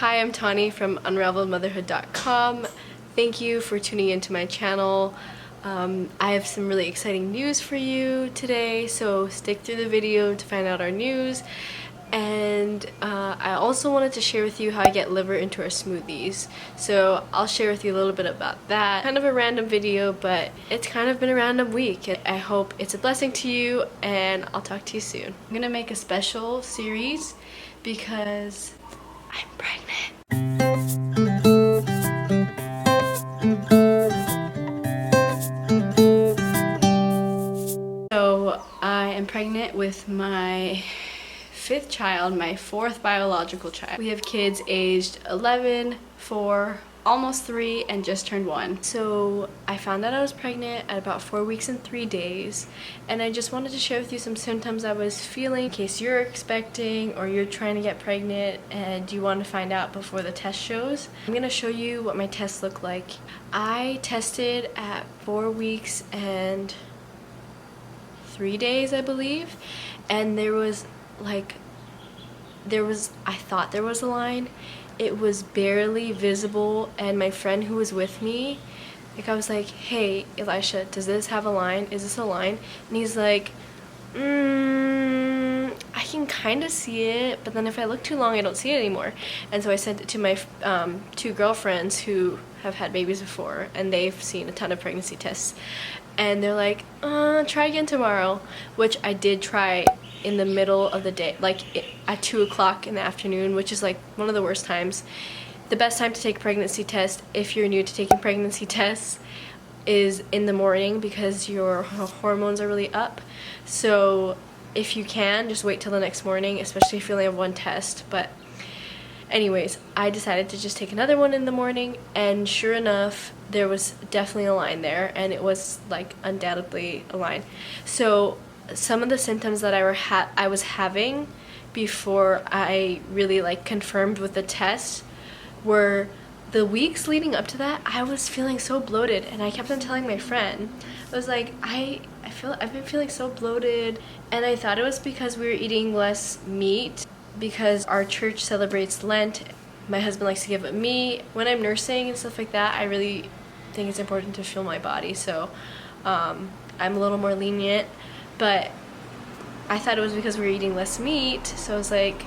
Hi, I'm Tani from unraveledmotherhood.com. Thank you for tuning into my channel. I have some really exciting news for you today, so stick through the video to find out our news. And I also wanted to share with you how I get liver into our smoothies. So I'll share with you a little bit about that. Kind of a random video, but it's kind of been a random week. I hope it's a blessing to you, and I'll talk to you soon. I'm gonna make a special series because I'm pregnant. So I am pregnant with my fifth child, my fourth biological child. We have kids aged 11, 4, almost 3, and just turned 1. So I found out I was pregnant at about 4 weeks and 3 days, and I just wanted to share with you some symptoms I was feeling in case you're expecting or you're trying to get pregnant and you want to find out before the test shows. I'm gonna show you what my tests look like. I tested at 4 weeks and 3 days, I believe, and I thought there was a line. It was barely visible, and my friend who was with me, I was like, hey Elisha, does this have a line? Is this a line? And he's like, I can kind of see it, but then if I look too long I don't see it anymore. And so I sent it to my 2 girlfriends who have had babies before, and they've seen a ton of pregnancy tests, and they're like, try again tomorrow, which I did try in the middle of the day, like at 2 o'clock in the afternoon, which is like one of the worst times. The best time to take a pregnancy test, if you're new to taking pregnancy tests, is in the morning because your hormones are really up. So if you can, just wait till the next morning, especially if you only have one test. But anyways, I decided to just take another one in the morning, and sure enough, there was definitely a line there, and it was like undoubtedly a line. So some of the symptoms that I was having before I really like confirmed with the test were the weeks leading up to that. I was feeling so bloated, and I kept on telling my friend, I was like, I've been feeling so bloated, and I thought it was because we were eating less meat because our church celebrates Lent. My husband likes to give it me. When I'm nursing and stuff like that, I really think it's important to feel my body, so I'm a little more lenient. But I thought it was because we were eating less meat, so it was like,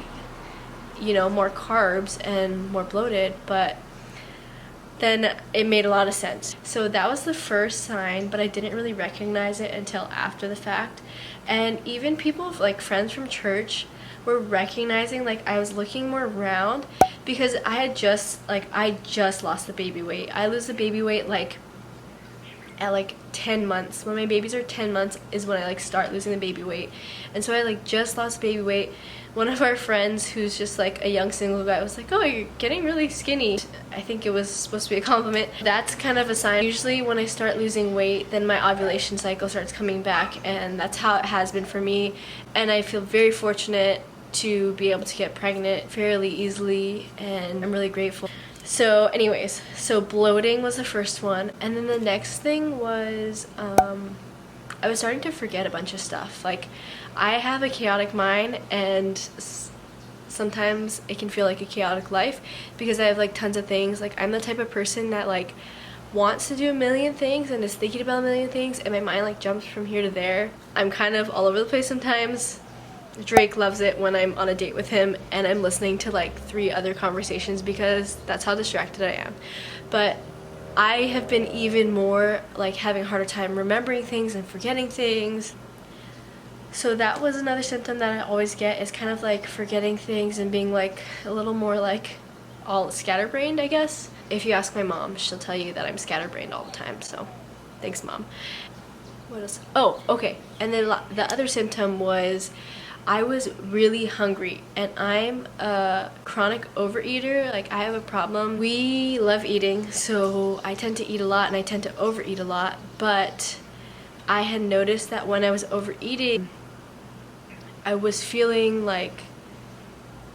you know, more carbs and more bloated, but then it made a lot of sense. So that was the first sign, but I didn't really recognize it until after the fact. And even people, like friends from church, were recognizing like I was looking more round because I just lost the baby weight. I lose the baby weight like at like 10 months. When my babies are 10 months is when I like start losing the baby weight. And so I like just lost baby weight. One of our friends who's just like a young single guy was like, oh, you're getting really skinny. I think it was supposed to be a compliment. That's kind of a sign. Usually when I start losing weight, then my ovulation cycle starts coming back, and that's how it has been for me. And I feel very fortunate to be able to get pregnant fairly easily, and I'm really grateful. So anyways, so bloating was the first one, and then the next thing was I was starting to forget a bunch of stuff. Like, I have a chaotic mind, and sometimes it can feel like a chaotic life because I have like tons of things. Like, I'm the type of person that like wants to do a million things and is thinking about a million things, and my mind like jumps from here to there. I'm kind of all over the place sometimes. Drake loves it when I'm on a date with him and I'm listening to like 3 other conversations because that's how distracted I am. But I have been even more like having a harder time remembering things and forgetting things. So that was another symptom that I always get, is kind of like forgetting things and being like a little more like all scatterbrained, I guess. If you ask my mom, she'll tell you that I'm scatterbrained all the time, so thanks, Mom. What else? Oh, okay. And then the other symptom was I was really hungry, and I'm a chronic overeater. Like, I have a problem. We love eating, so I tend to eat a lot and I tend to overeat a lot, but I had noticed that when I was overeating, I was feeling like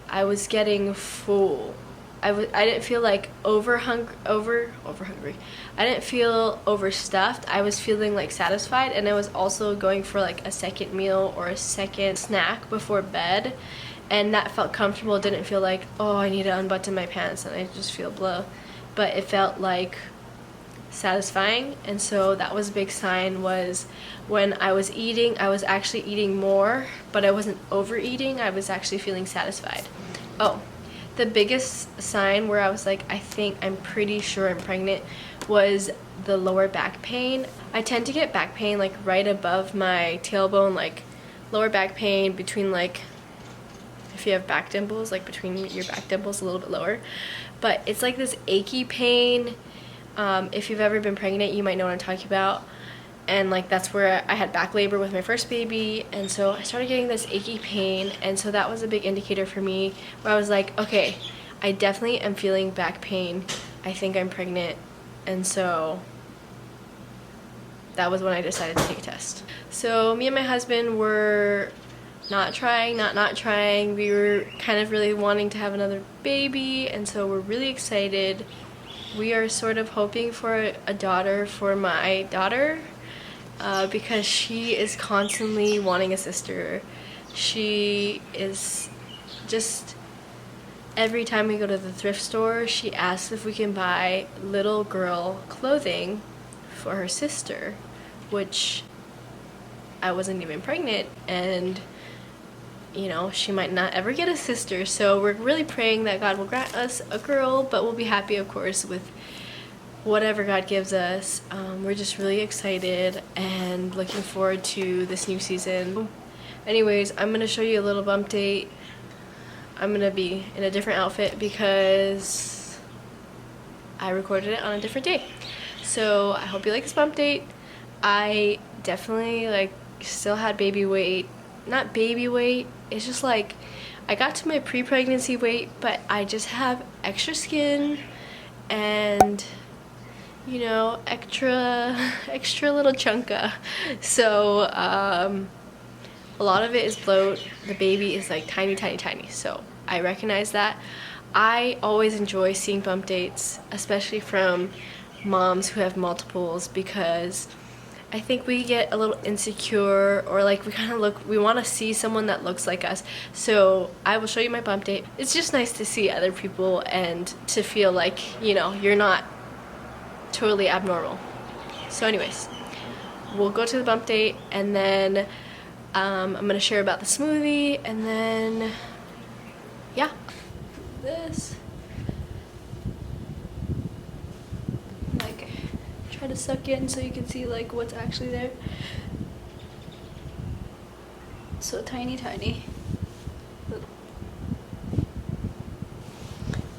I was getting full. I didn't feel like over hungry. I didn't feel overstuffed. I was feeling like satisfied, and I was also going for like a second meal or a second snack before bed, and that felt comfortable. It didn't feel like, oh, I need to unbutton my pants and I just feel blah, but it felt like satisfying. And so that was a big sign, was when I was eating, I was actually eating more, but I wasn't overeating. I was actually feeling satisfied. Oh, the biggest sign where I was like, I'm pretty sure I'm pregnant, was the lower back pain. I tend to get back pain like right above my tailbone, like lower back pain between, like, if you have back dimples, like between your back dimples a little bit lower. But it's like this achy pain. If you've ever been pregnant, you might know what I'm talking about. And like that's where I had back labor with my first baby, and so I started getting this achy pain, and so that was a big indicator for me where I was like, okay, I definitely am feeling back pain. I think I'm pregnant. And so that was when I decided to take a test. So me and my husband were not trying. We were kind of really wanting to have another baby, and so we're really excited. We are sort of hoping for a daughter for my daughter, because she is constantly wanting a sister. She is just, every time we go to the thrift store, she asks if we can buy little girl clothing for her sister, which I wasn't even pregnant, and you know, she might not ever get a sister. So we're really praying that God will grant us a girl, but we'll be happy, of course, with whatever God gives us. We're just really excited and looking forward to this new season. Anyways, I'm gonna show you a little bump date. I'm gonna be in a different outfit because I recorded it on a different day. So I hope you like this bump date. I definitely like still had baby weight. Not baby weight, it's just like I got to my pre-pregnancy weight, but I just have extra skin and, you know, extra little chunka. So a lot of it is bloat. The baby is like tiny. So I recognize that. I always enjoy seeing bump dates, especially from moms who have multiples, because I think we get a little insecure, or like we want to see someone that looks like us. So I will show you my bump date. It's just nice to see other people and to feel like, you know, you're not totally abnormal. So anyways, we'll go to the bump date, and then I'm gonna share about the smoothie, and then yeah, this. Try to suck in so you can see like what's actually there. So tiny.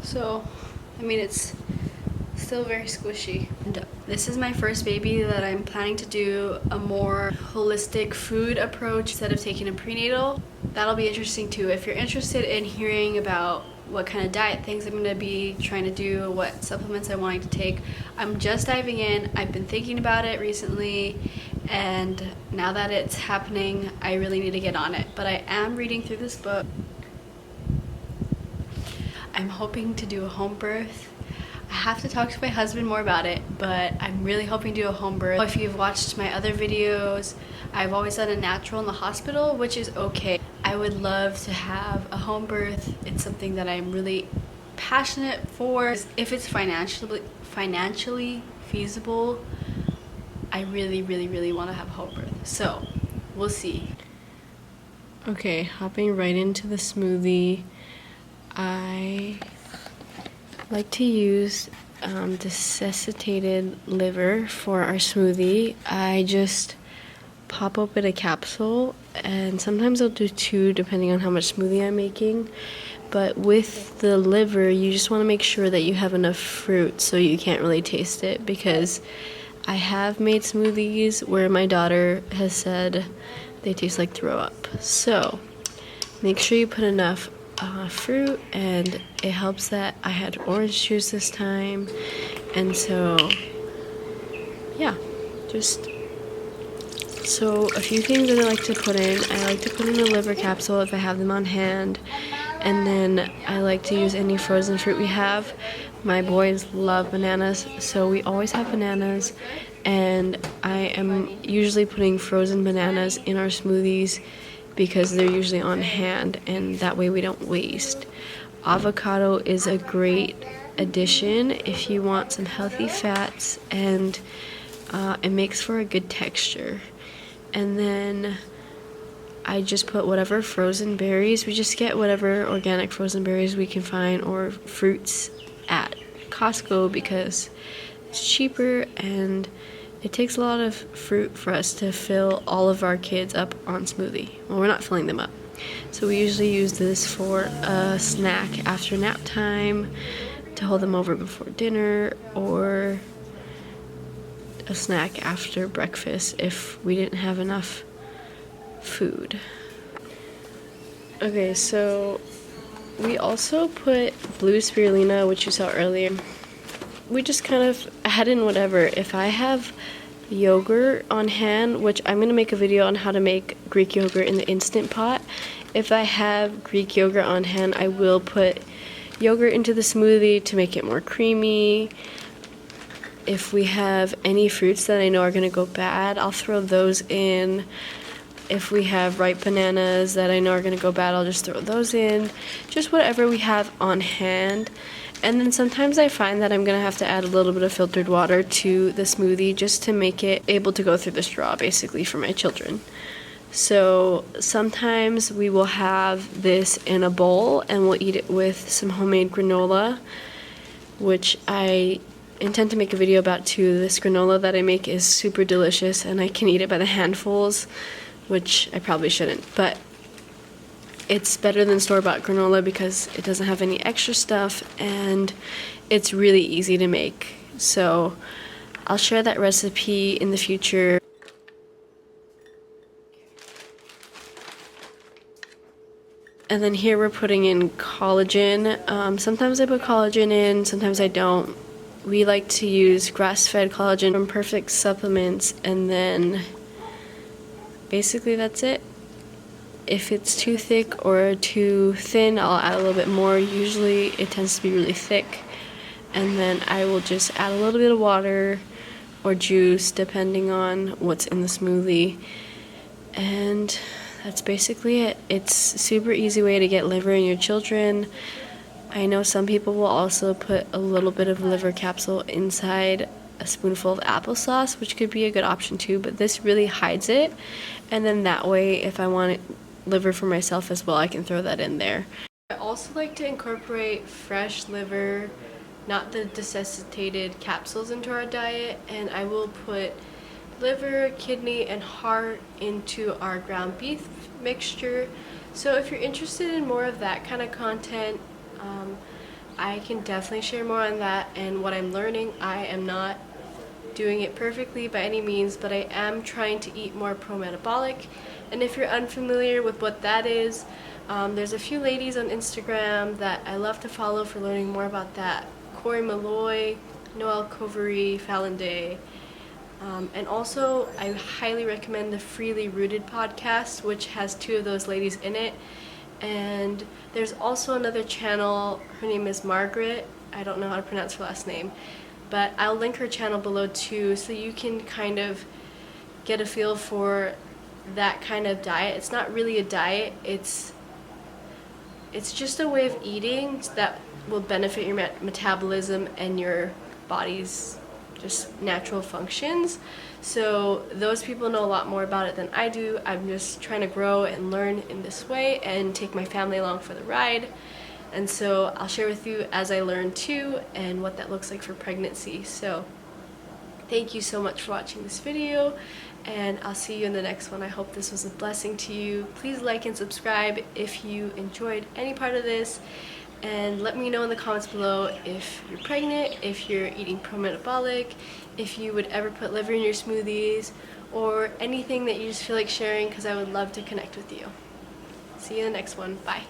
So I mean, it's still very squishy. And this is my first baby that I'm planning to do a more holistic food approach instead of taking a prenatal. That'll be interesting too. If you're interested in hearing about what kind of diet things I'm going to be trying to do, what supplements I'm wanting to take, I'm just diving in. I've been thinking about it recently, and now that it's happening, I really need to get on it. But I am reading through this book. I'm hoping to do a home birth. I have to talk to my husband more about it, but I'm really hoping to do a home birth. If you've watched my other videos, I've always done a natural in the hospital, which is okay. I would love to have a home birth. It's something that I'm really passionate for. If it's financially feasible, I really want to have a home birth. So we'll see. Okay, hopping right into the smoothie. I like to use desiccated liver for our smoothie. I just pop open a capsule, and sometimes I'll do 2 depending on how much smoothie I'm making. But with the liver, you just want to make sure that you have enough fruit so you can't really taste it, because I have made smoothies where my daughter has said they taste like throw up. So make sure you put enough fruit, and it helps that I had orange juice this time. And so yeah, just so a few things that I like to put in. I like to put in a liver capsule if I have them on hand, and then I like to use any frozen fruit we have. My boys love bananas, so we always have bananas, and I am usually putting frozen bananas in our smoothies because they're usually on hand, and that way we don't waste. Avocado is a great addition if you want some healthy fats, and it makes for a good texture. And then I just put whatever frozen berries. We just get whatever organic frozen berries we can find, or fruits at Costco, because it's cheaper and it takes a lot of fruit for us to fill all of our kids up on smoothie. Well, we're not filling them up. So we usually use this for a snack after nap time, to hold them over before dinner, or a snack after breakfast if we didn't have enough food. Okay, so we also put blue spirulina, which you saw earlier. We just kind of add in whatever. If I have yogurt on hand, which I'm going to make a video on how to make Greek yogurt in the Instant Pot. If I have Greek yogurt on hand, I will put yogurt into the smoothie to make it more creamy. If we have any fruits that I know are going to go bad, I'll throw those in. If we have ripe bananas that I know are going to go bad, I'll just throw those in. Just whatever we have on hand. And then sometimes I find that I'm going to have to add a little bit of filtered water to the smoothie just to make it able to go through the straw, basically, for my children. So sometimes we will have this in a bowl and we'll eat it with some homemade granola, which I intend to make a video about too. This granola that I make is super delicious, and I can eat it by the handfuls, which I probably shouldn't, but it's better than store-bought granola because it doesn't have any extra stuff and it's really easy to make. So I'll share that recipe in the future. And then here we're putting in collagen. Sometimes I put collagen in, sometimes I don't. We like to use grass-fed collagen from Perfect Supplements, and then basically that's it. If it's too thick or too thin, I'll add a little bit more. Usually it tends to be really thick. And then I will just add a little bit of water or juice depending on what's in the smoothie. And that's basically it. It's a super easy way to get liver in your children. I know some people will also put a little bit of liver capsule inside a spoonful of applesauce, which could be a good option too, but this really hides it. And then that way, if I want liver for myself as well, I can throw that in there. I also like to incorporate fresh liver, not the desiccated capsules, into our diet, and I will put liver, kidney, and heart into our ground beef mixture. So if you're interested in more of that kind of content, I can definitely share more on that and what I'm learning. I am not doing it perfectly by any means, but I am trying to eat more pro-metabolic. And if you're unfamiliar with what that is, there's a few ladies on Instagram that I love to follow for learning more about that. Corey Malloy, Noelle Covery, Fallon Day. And also, I highly recommend the Freely Rooted podcast, which has two of those ladies in it. And there's also another channel, her name is Margaret. I don't know how to pronounce her last name, but I'll link her channel below too, so you can kind of get a feel for that kind of diet. It's not really a diet, it's just a way of eating that will benefit your metabolism and your body's just natural functions. So those people know a lot more about it than I do. I'm just trying to grow and learn in this way and take my family along for the ride. And so I'll share with you as I learn too, and what that looks like for pregnancy. So thank you so much for watching this video, and I'll see you in the next one. I hope this was a blessing to you. Please like and subscribe if you enjoyed any part of this, and let me know in the comments below if you're pregnant, if you're eating pro-metabolic, if you would ever put liver in your smoothies, or anything that you just feel like sharing, because I would love to connect with you. See you in the next one. Bye.